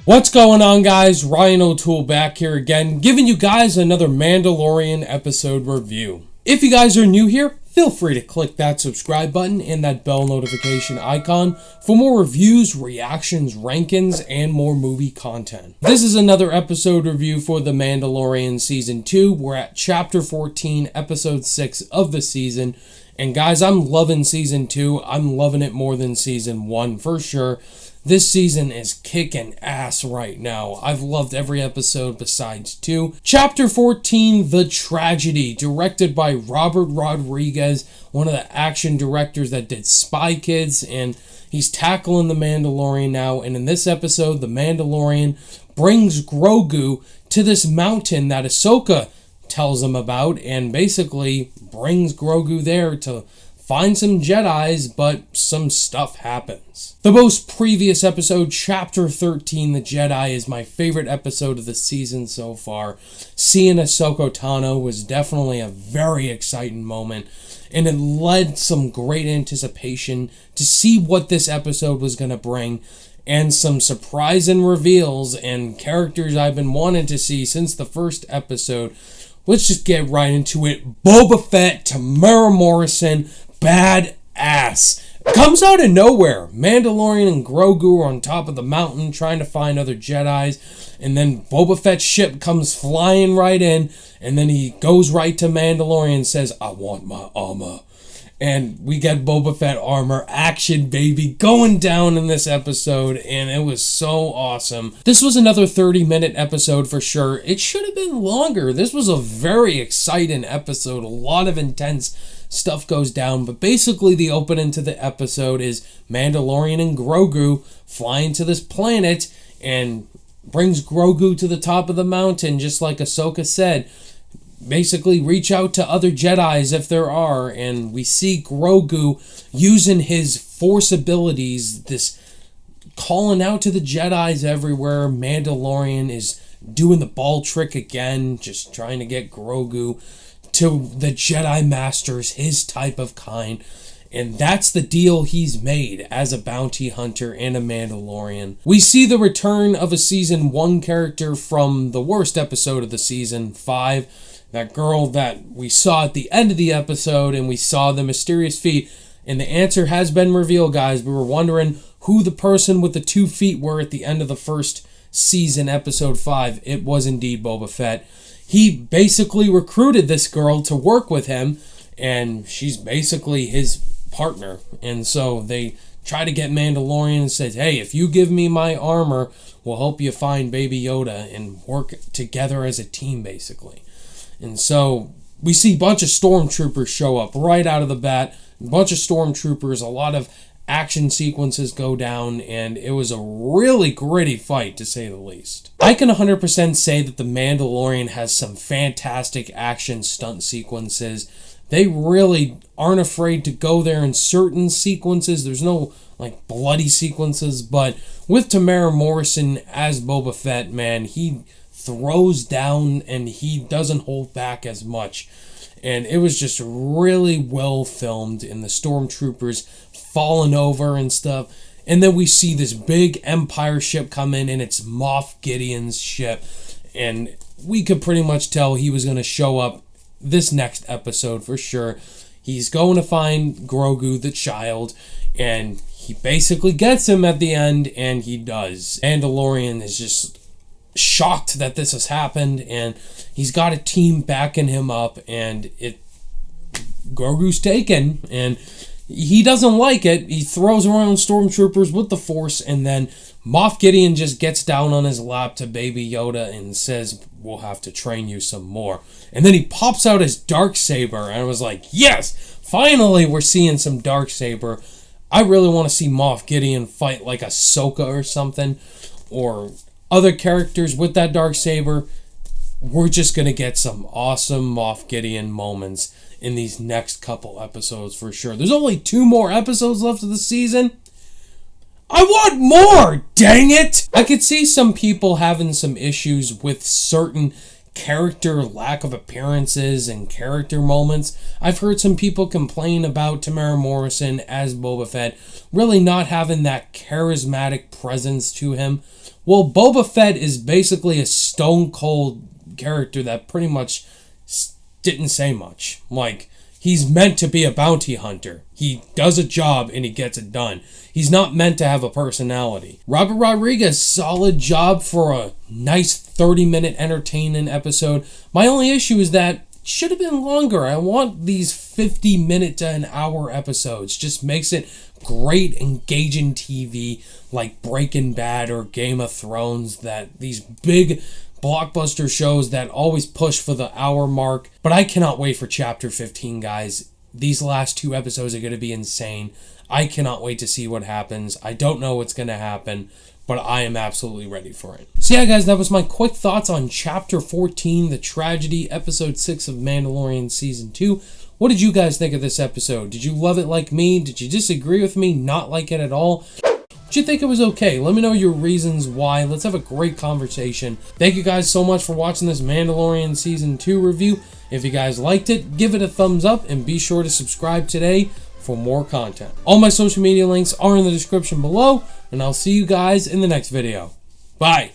What's going on, guys? Ryan O'Toole back here again, giving you guys another Mandalorian episode review. If you guys are new here, feel free to click that subscribe button and that bell notification icon for more reviews, reactions, rankings, and more movie content. This is another episode review for The Mandalorian Season 2. We're at Chapter 14, Episode 6 of the season. And guys, I'm loving Season 2. I'm loving it more than Season 1 for sure. This season is kicking ass right now. I've loved every episode besides 2. Chapter 14, The Tragedy, directed by Robert Rodriguez, one of the action directors that did Spy Kids, and he's tackling The Mandalorian now. And in this episode, The Mandalorian brings Grogu to this mountain that Ahsoka tells him about, and basically brings Grogu there to find some Jedis, but some stuff happens. The most previous episode, Chapter 13, The Jedi, is my favorite episode of the season so far. Seeing Ahsoka Tano was definitely a very exciting moment, and it led some great anticipation to see what this episode was going to bring, and some surprising reveals and characters I've been wanting to see since the first episode. Let's just get right into it. Boba Fett, Tamara Morrison, badass. Comes out of nowhere. Mandalorian and Grogu are on top of the mountain trying to find other Jedis, and then Boba Fett's ship comes flying right in, and then he goes right to Mandalorian and says, "I want my armor." And we get Boba Fett armor action, baby, going down in this episode, and it was so awesome. This was another 30-minute episode for sure. It should have been longer. This was a very exciting episode. A lot of intense stuff goes down, but basically the opening to the episode is Mandalorian and Grogu flying to this planet and brings Grogu to the top of the mountain, just like Ahsoka said. Basically reach out to other Jedis if there are, and we see Grogu using his Force abilities, this calling out to the Jedis everywhere. Mandalorian is doing the ball trick again, just trying to get Grogu to the Jedi Masters, his type of kind. And that's the deal he's made as a bounty hunter and a Mandalorian. We see the return of a Season 1 character from the worst episode of the season, 5. That girl that we saw at the end of the episode, and we saw the mysterious feet. And the answer has been revealed, guys. We were wondering who the person with the 2 feet were at the end of the first season, episode 5. It was indeed Boba Fett. He basically recruited this girl to work with him, and she's basically his partner. And so they try to get Mandalorian and says, "Hey, if you give me my armor, we'll help you find Baby Yoda," and work together as a team, basically. And so we see a bunch of stormtroopers show up right out of the bat. A bunch of stormtroopers, a lot of action sequences go down, and it was a really gritty fight, to say the least. I can 100% say that The Mandalorian has some fantastic action stunt sequences. They really aren't afraid to go there in certain sequences. There's no like bloody sequences, but with Tamara Morrison as Boba Fett, man, he throws down and he doesn't hold back as much. And it was just really well filmed, and the stormtroopers falling over and stuff. And then we see this big Empire ship come in, and it's Moff Gideon's ship. And we could pretty much tell he was going to show up this next episode for sure. He's going to find Grogu, the child, and he basically gets him at the end, and he does. Mandalorian is just shocked that this has happened, and he's got a team backing him up, and Grogu's taken, and he doesn't like it. He throws around stormtroopers with the Force, and then Moff Gideon just gets down on his lap to Baby Yoda and says, "We'll have to train you some more." And then he pops out his Darksaber, and I was like, yes, finally we're seeing some Darksaber. I really want to see Moff Gideon fight like Ahsoka or something, or other characters with that Darksaber. We're just going to get some awesome Moff Gideon moments in these next couple episodes for sure. There's only 2 more episodes left of the season. I want more, dang it! I could see some people having some issues with certain character lack of appearances and character moments. I've heard some people complain about Tamara Morrison as Boba Fett really not having that charismatic presence to him, Well, Boba Fett is basically a stone cold character that pretty much didn't say much. Like, he's meant to be a bounty hunter. He does a job and he gets it done. He's not meant to have a personality. Robert Rodriguez, solid job for a nice 30-minute entertaining episode. My only issue is that it should have been longer. I want these 50-minute to an hour episodes. Just makes it great, engaging TV like Breaking Bad or Game of Thrones. That these big blockbuster shows that always push for the hour mark. But I cannot wait for Chapter 15, guys. These last 2 episodes are going to be insane. I cannot wait to see what happens. I don't know what's going to happen, but I am absolutely ready for it. So yeah, guys, that was my quick thoughts on Chapter 14, The Tragedy, Episode 6 of Mandalorian Season 2. What did you guys think of this episode? Did you love it like me? Did you disagree with me? Not like it at all? Did you think it was okay? Let me know your reasons why. Let's have a great conversation. Thank you guys so much for watching this Mandalorian Season 2 review. If you guys liked it, give it a thumbs up and be sure to subscribe today for more content. All my social media links are in the description below, and I'll see you guys in the next video. Bye!